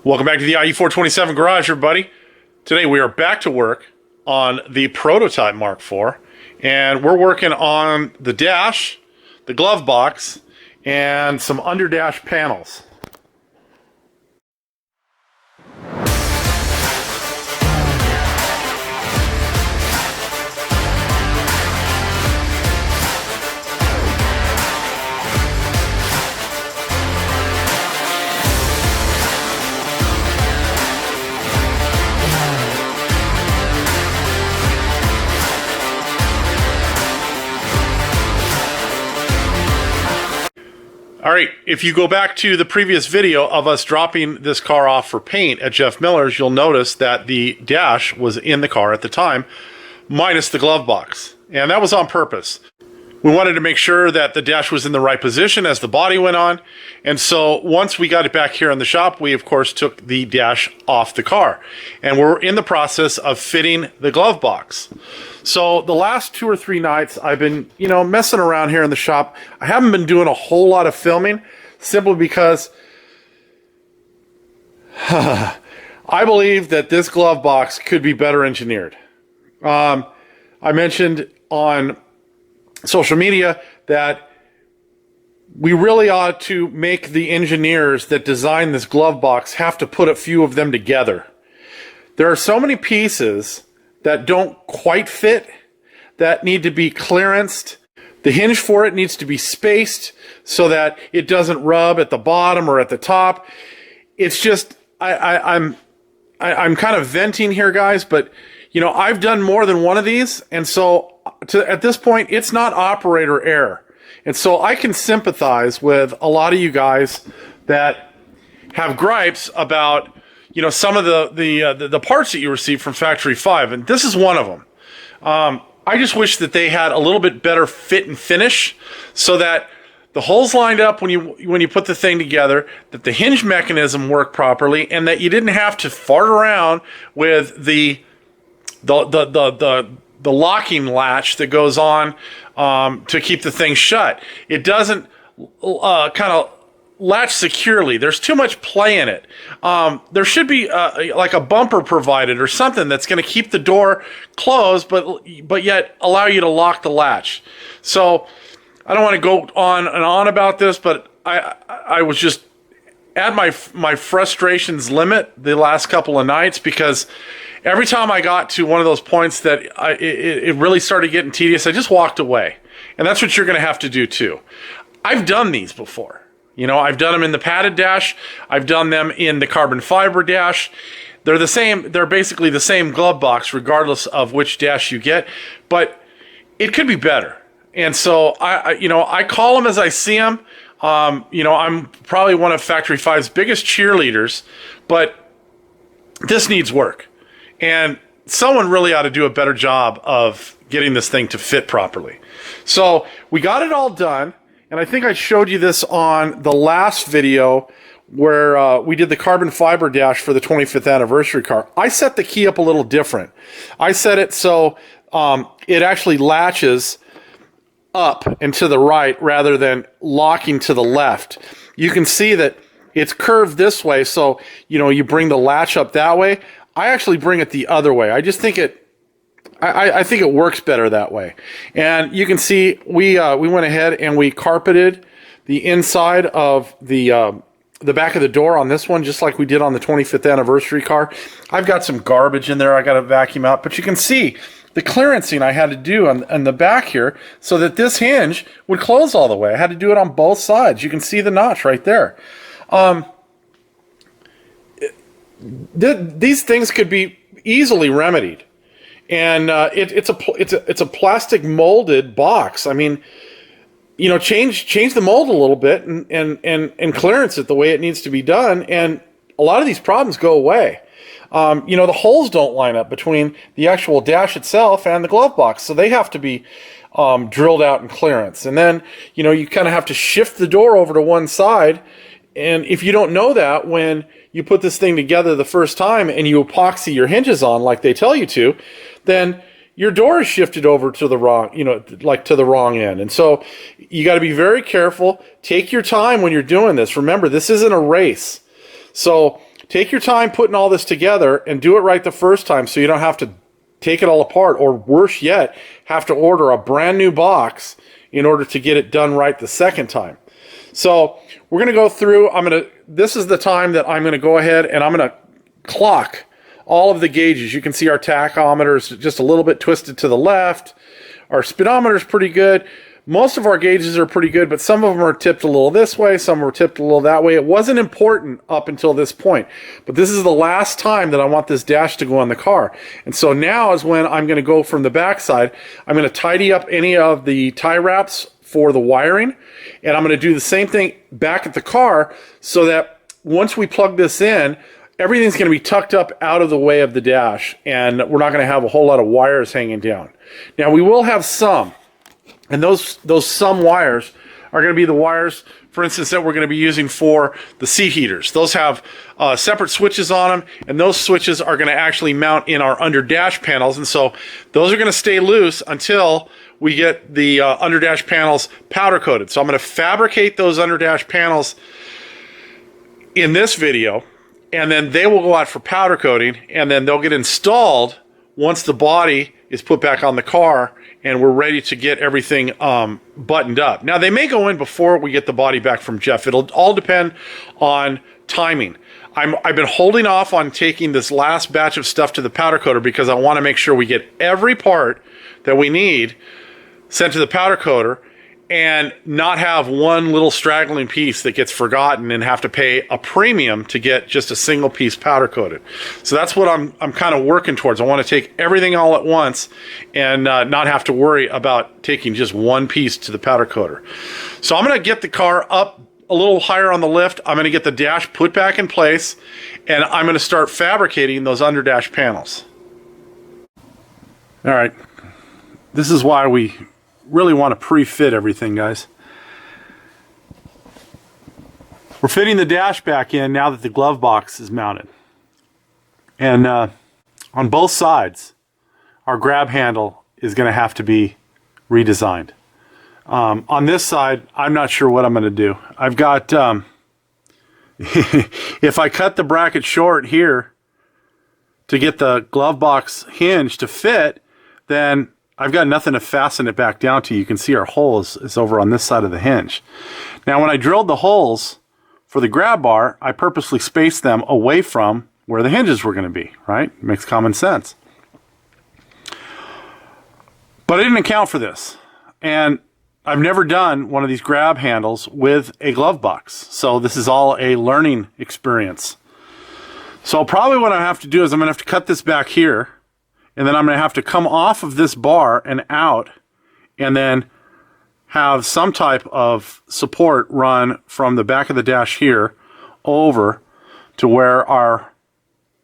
Welcome back to the IE427 Garage, everybody. Today we are back to work on the prototype Mark IV, and we're working on the dash, the glove box, and some under dash panels. Alright, if you go back to the previous video of us dropping this car off for paint at Jeff Miller's, you'll notice that the dash was in the car at the time, minus the glove box. And that was on purpose. We wanted to make sure that the dash was in the right position as the body went on. And so once we got it back here in the shop, we of course took the dash off the car. And we're in the process of fitting the glove box. So the last 2 or 3 nights I've been, messing around here in the shop. I haven't been doing a whole lot of filming simply because I believe that this glove box could be better engineered. I mentioned on social media that we really ought to make the engineers that design this glove box have to put a few of them together. There are so many pieces that don't quite fit, that need to be clearanced. The hinge for it needs to be spaced so that it doesn't rub at the bottom or at the top. It's just, I'm kind of venting here, guys, but I've done more than one of these, and so at this point, it's not operator error. And so I can sympathize with a lot of you guys that have gripes about some of the parts that you receive from Factory 5, and this is one of them. I just wish that they had a little bit better fit and finish so that the holes lined up when you put the thing together, that the hinge mechanism worked properly, and that you didn't have to fart around with the locking latch that goes on to keep the thing shut. It doesn't kind of latch securely. There's too much play in it. There should be like a bumper provided or something that's going to keep the door closed, but yet allow you to lock the latch. So I don't want to go on and on about this, but I was just at my frustrations limit the last couple of nights, because every time I got to one of those points that it really started getting tedious, I just walked away. And that's what you're going to have to do too. I've done these before. I've done them in the padded dash. I've done them in the carbon fiber dash. They're the same. They're basically the same glove box, regardless of which dash you get. But it could be better. And so I call them as I see them. I'm probably one of Factory 5's biggest cheerleaders, but this needs work. And someone really ought to do a better job of getting this thing to fit properly. So we got it all done. And I think I showed you this on the last video where we did the carbon fiber dash for the 25th anniversary car. I set the key up a little different. I set it so it actually latches up and to the right rather than locking to the left. You can see that it's curved this way, so you bring the latch up that way. I actually bring it the other way. I just think I think it works better that way. And you can see we went ahead and we carpeted the inside of the back of the door on this one, just like we did on the 25th anniversary car. I've got some garbage in there I got to vacuum out, but you can see the clearancing I had to do on the back here so that this hinge would close all the way. I had to do it on both sides. You can see the notch right there. These things could be easily remedied. And it's a plastic molded box. I mean, change the mold a little bit and clearance it the way it needs to be done, and a lot of these problems go away. The holes don't line up between the actual dash itself and the glove box, so they have to be drilled out in clearance. And then you kind of have to shift the door over to one side. And if you don't know that when you put this thing together the first time and you epoxy your hinges on like they tell you to, then your door is shifted over to the wrong, to the wrong end. And so you got to be very careful. Take your time when you're doing this. Remember, this isn't a race. So take your time putting all this together and do it right the first time so you don't have to take it all apart, or worse yet, have to order a brand new box in order to get it done right the second time. So we're going to go through, this is the time that I'm going to go ahead and I'm going to clock all of the gauges. You can see our tachometer is just a little bit twisted to the left. Our speedometer is pretty good. Most of our gauges are pretty good, but some of them are tipped a little this way, some are tipped a little that way. It wasn't important up until this point, but this is the last time that I want this dash to go on the car. And so now is when I'm going to go from the backside. I'm going to tidy up any of the tie wraps for the wiring, and I'm going to do the same thing back at the car so that once we plug this in, everything's going to be tucked up out of the way of the dash, and we're not going to have a whole lot of wires hanging down. Now we will have some. And those some wires are going to be the wires, for instance, that we're going to be using for the seat heaters. Those have separate switches on them, and those switches are going to actually mount in our under dash panels. And so those are going to stay loose until we get the under dash panels powder coated. So I'm going to fabricate those under dash panels in this video, and then they will go out for powder coating, and then they'll get installed once the body is put back on the car and we're ready to get everything buttoned up. Now, they may go in before we get the body back from Jeff. It'll all depend on timing. I've been holding off on taking this last batch of stuff to the powder coater because I want to make sure we get every part that we need sent to the powder coater and not have one little straggling piece that gets forgotten and have to pay a premium to get just a single piece powder coated. So that's what I'm kind of working towards. I want to take everything all at once and not have to worry about taking just one piece to the powder coater. So I'm going to get the car up a little higher on the lift. I'm going to get the dash put back in place, and I'm going to start fabricating those under dash panels. All right, this is why we really want to pre-fit everything, guys. We're fitting the dash back in now that the glove box is mounted. And on both sides, our grab handle is going to have to be redesigned. On this side, I'm not sure what I'm going to do. I've got, if I cut the bracket short here to get the glove box hinge to fit, then I've got nothing to fasten it back down to. You can see our hole is over on this side of the hinge. Now, when I drilled the holes for the grab bar, I purposely spaced them away from where the hinges were going to be, right? Makes common sense. But I didn't account for this. And I've never done one of these grab handles with a glove box. So this is all a learning experience. So probably what I have to do is I'm going to have to cut this back here. And then I'm going to have to come off of this bar and out, and then have some type of support run from the back of the dash here over to where our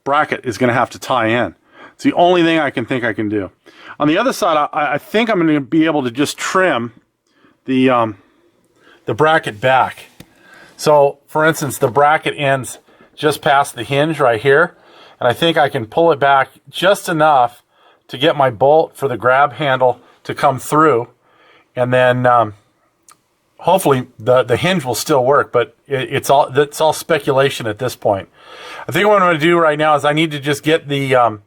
bracket is going to have to tie in. It's the only thing I can think I can do. On the other side, I think I'm going to be able to just trim the bracket back. So, for instance, the bracket ends just past the hinge right here. And I think I can pull it back just enough to get my bolt for the grab handle to come through. And then hopefully the hinge will still work, but it's all speculation at this point. I think what I'm going to do right now is I need to just get the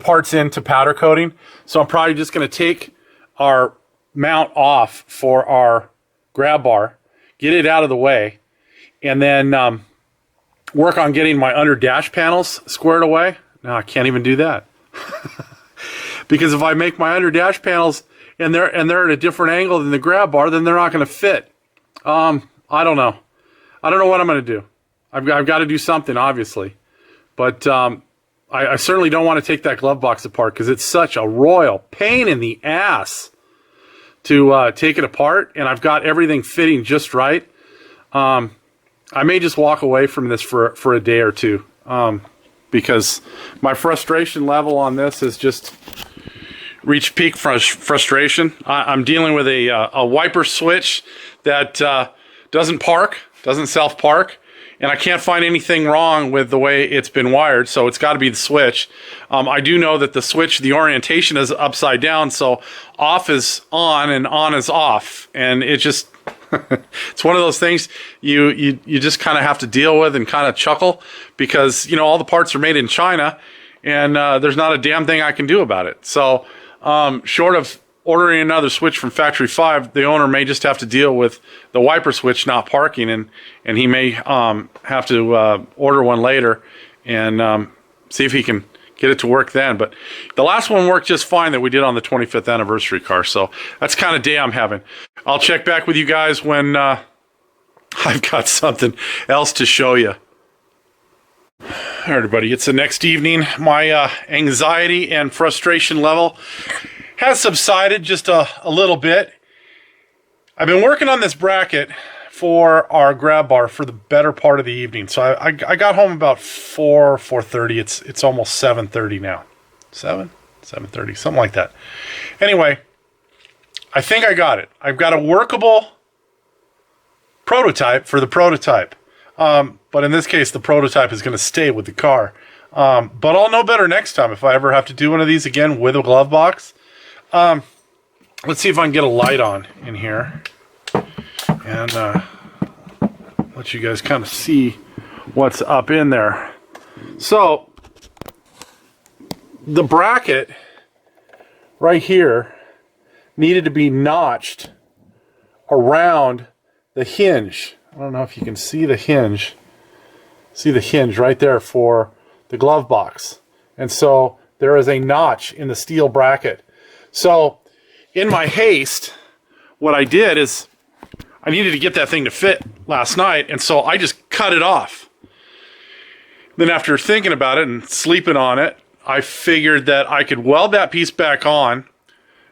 parts into powder coating. So I'm probably just going to take our mount off for our grab bar, get it out of the way, and then work on getting my under dash panels squared away. No, I can't even do that. Because if I make my under dash panels and they're at a different angle than the grab bar, then they're not going to fit. I don't know. I don't know what I'm going to do. I've got to do something, obviously. But I certainly don't want to take that glove box apart because it's such a royal pain in the ass to take it apart. And I've got everything fitting just right. I may just walk away from this for a day or two because my frustration level on this has just reached peak frustration. I'm dealing with a wiper switch that doesn't self-park, and I can't find anything wrong with the way it's been wired, so it's got to be the switch. I do know that the switch, the orientation is upside down, so off is on and on is off, and it just... It's one of those things you just kind of have to deal with and kind of chuckle, because you know all the parts are made in China, and there's not a damn thing I can do about it. So short of ordering another switch from Factory 5, the owner may just have to deal with the wiper switch not parking, and he may have to order one later and see if he can get it to work then. But the last one worked just fine that we did on the 25th anniversary car, so that's kind of day I'm having. I'll check back with you guys when I've got something else to show you. All right, everybody, it's the next evening. My anxiety and frustration level has subsided just a little bit. I've been working on this bracket for our grab bar for the better part of the evening. So I got home about 4:30. It's almost 7:30 now. 7:30, something like that. Anyway, I think I got it. I've got a workable prototype for the prototype. But in this case, the prototype is going to stay with the car. But I'll know better next time if I ever have to do one of these again with a glove box. Let's see if I can get a light on in here and let you guys kind of see what's up in there. So the bracket right here needed to be notched around the hinge. I don't know if you can see the hinge. See the hinge right there for the glove box. And so there is a notch in the steel bracket. So in my haste, what I did is I needed to get that thing to fit last night, and so I just cut it off. Then after thinking about it and sleeping on it, I figured that I could weld that piece back on,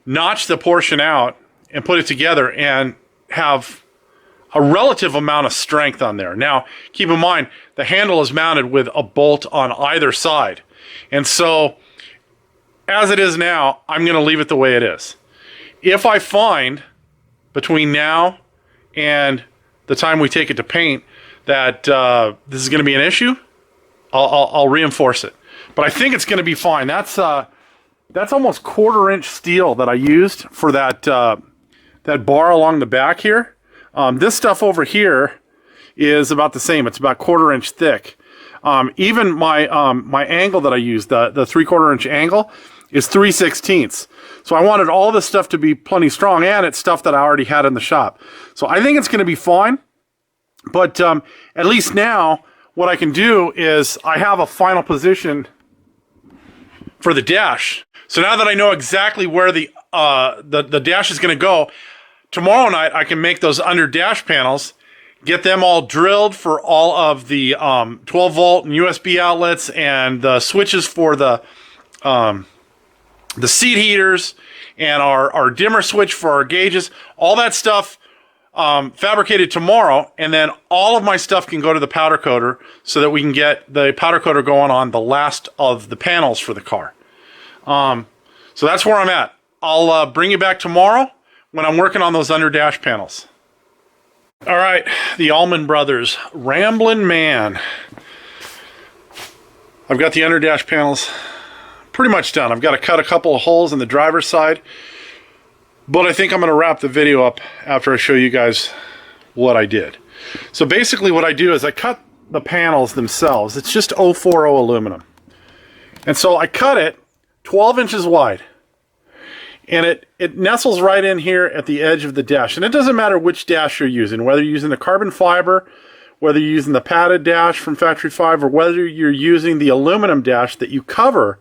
notch the portion out, and put it together and have a relative amount of strength on there. Now, keep in mind, the handle is mounted with a bolt on either side. And so, as it is now, I'm going to leave it the way it is. If I find, between now and the time we take it to paint, that this is going to be an issue, I'll reinforce it. But I think it's going to be fine. That's almost 1/4-inch steel that I used for that bar along the back here. This stuff over here is about the same. It's about 1/4-inch thick. Even my angle that I used, the 3/4-inch angle, is 3/16. So I wanted all this stuff to be plenty strong, and it's stuff that I already had in the shop. So I think it's going to be fine. But at least now, what I can do is I have a final position for the dash. So now that I know exactly where the dash is going to go, tomorrow night I can make those under dash panels, get them all drilled for all of the 12-volt and USB outlets and the switches for the seat heaters and our dimmer switch for our gauges, all that stuff fabricated tomorrow, and then all of my stuff can go to the powder coater so that we can get the powder coater going on the last of the panels for the car. So that's where I'm at. I'll bring you back tomorrow when I'm working on those under dash panels. All right, the Allman Brothers, Ramblin' Man. I've got the under dash panels pretty much done. I've got to cut a couple of holes in the driver's side, but I think I'm going to wrap the video up after I show you guys what I did. So basically what I do is I cut the panels themselves. It's just 040 aluminum. And so I cut it 12 inches wide. And it nestles right in here at the edge of the dash. And it doesn't matter which dash you're using, whether you're using the carbon fiber, whether you're using the padded dash from Factory 5, or whether you're using the aluminum dash that you cover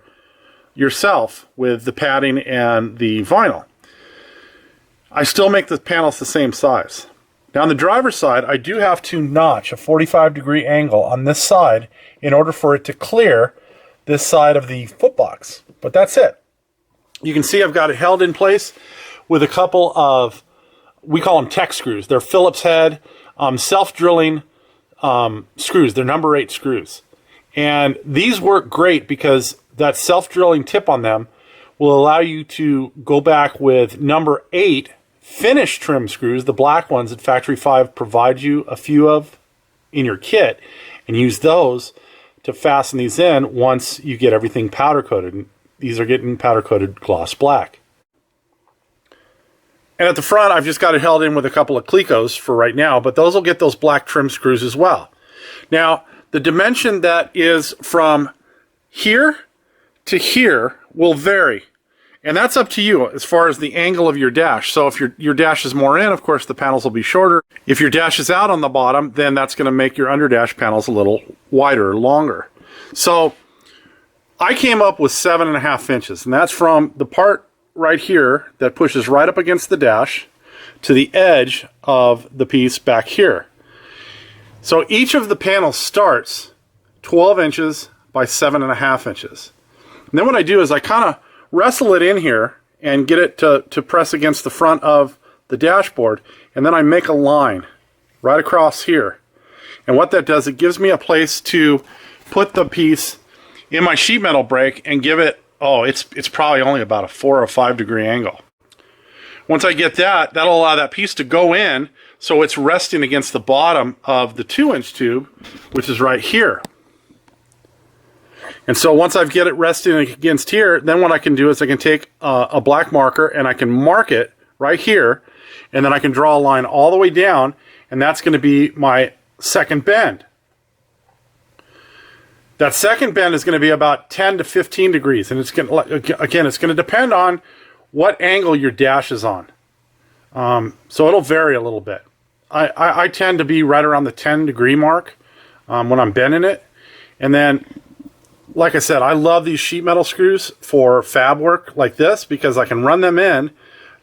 yourself with the padding and the vinyl. I still make the panels the same size. Now on the driver's side, I do have to notch a 45-degree angle on this side in order for it to clear this side of the footbox. But that's it. You can see I've got it held in place with a couple of, we call them tech screws. They're Phillips head, self-drilling screws. They're number 8 screws. And these work great because that self-drilling tip on them will allow you to go back with number 8 finish trim screws, the black ones that Factory 5 provides you a few of in your kit, and use those to fasten these in once you get everything powder coated. These are getting powder coated gloss black. And at the front, I've just got it held in with a couple of Clecos for right now, but those will get those black trim screws as well. Now, the dimension that is from here to here will vary. And that's up to you as far as the angle of your dash. So if your dash is more in, of course, the panels will be shorter. If your dash is out on the bottom, then that's going to make your underdash panels a little wider or longer. So I came up with 7.5 inches, and that's from the part right here that pushes right up against the dash to the edge of the piece back here. So each of the panels starts 12 inches by 7.5 inches. And then what I do is I kind of wrestle it in here and get it to press against the front of the dashboard, and then I make a line right across here. And what that does, it gives me a place to put the piece in my sheet metal brake and give it, oh, it's probably only about a 4 or 5 degree angle. Once I get that, that'll allow that piece to go in so it's resting against the bottom of the 2-inch tube, which is right here. And so once I've get it resting against here, then what I can do is I can take a black marker and I can mark it right here, and then I can draw a line all the way down, and that's going to be my second bend. That second bend is going to be about 10 to 15 degrees, and it's going to, again, it's going to depend on what angle your dash is on. So it'll vary a little bit. I tend to be right around the 10 degree mark when I'm bending it. And then, like I said, I love these sheet metal screws for fab work like this because I can run them in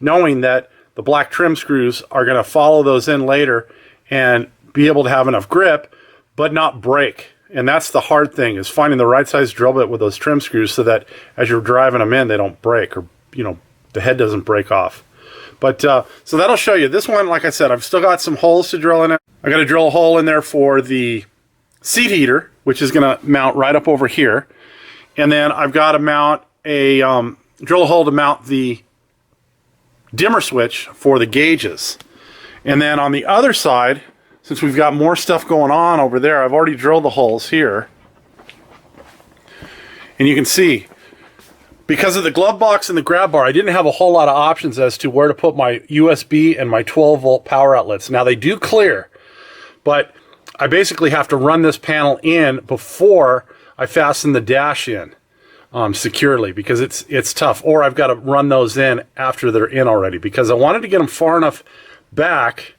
knowing that the black trim screws are going to follow those in later and be able to have enough grip but not break. And that's the hard thing, is finding the right size drill bit with those trim screws so that as you're driving them in, they don't break, or, you know, the head doesn't break off. But so that'll show you. This one, like I said, I've still got some holes to drill in it. I got to drill a hole in there for the seat heater, which is going to mount right up over here. And then I've got to mount a drill a hole to mount the dimmer switch for the gauges. And then on the other side, since we've got more stuff going on over there, I've already drilled the holes here. And you can see, because of the glove box and the grab bar, I didn't have a whole lot of options as to where to put my USB and my 12-volt power outlets. Now they do clear, but I basically have to run this panel in before I fasten the dash in securely, because it's tough. Or I've got to run those in after they're in already, because I wanted to get them far enough back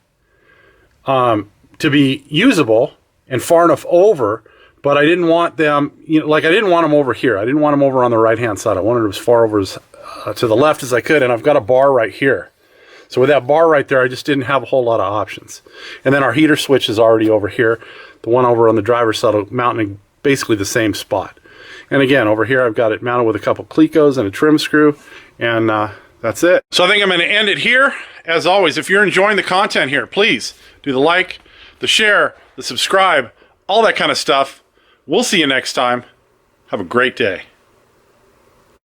to be usable and far enough over, but I didn't want them, you know, like I didn't want them over here. I didn't want them over on the right-hand side. I wanted them as far over to the left as I could, and I've got a bar right here. So with that bar right there, I just didn't have a whole lot of options. And then our heater switch is already over here. The one over on the driver's side will mount in basically the same spot. And again, over here, I've got it mounted with a couple Clecos and a trim screw, and that's it. So I think I'm going to end it here. As always, if you're enjoying the content here, please do the like, the share, the subscribe, all that kind of stuff. We'll see you next time. Have a great day.